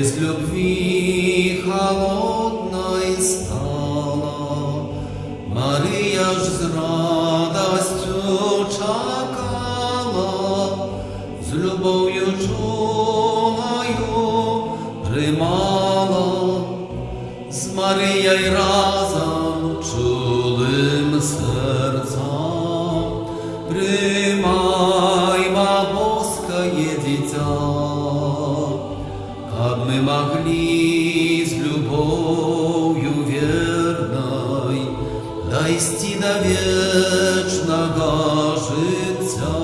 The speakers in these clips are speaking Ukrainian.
без любви холодной стала. Мария ж з радостью чакала, з любов'ю чулою примала, з Марією разом чулим серцем. Примайма боское дитя, как мы могли с любовью верной дойти до вечного життя.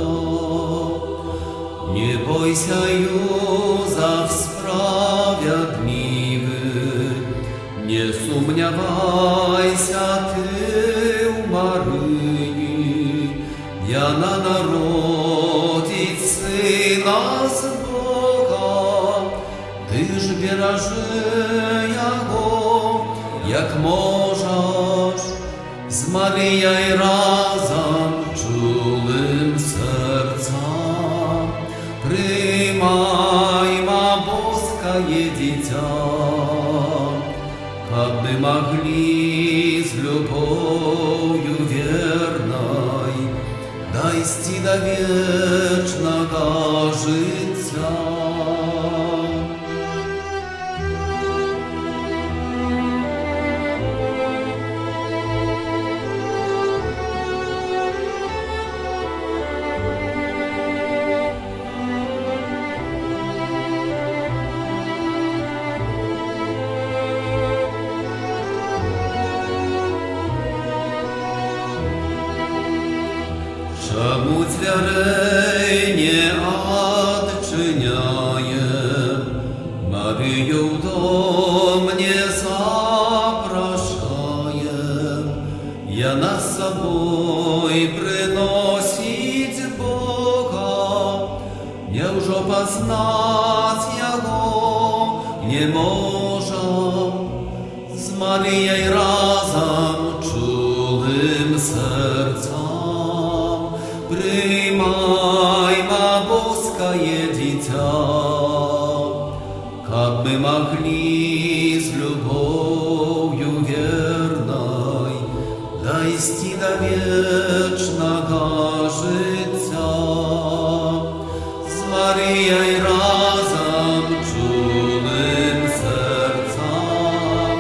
Не бойся, Юзеф, справедливый, не сумнявайся ты в Марии, яна народить сына з Бога. Ти ж бережи його, як можеш, з Марією разом чулим серцем. Примайма боское дитя, как мы могли с любовью верной дойти до вечного життя. Чому дверей не отчиняем, Марию в дом не запрошаем, яна с собой приносить Бога? Неужо познать его не можем, з Марією разом чулим серцем? Примайма боское дитя, как мы могли с любовью верной дойти до вечного життя. З Марією разом чулим серцем.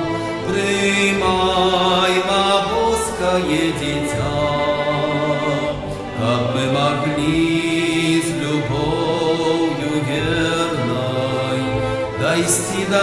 Примайма боское дитя, как мы могли с любовью верной дойти до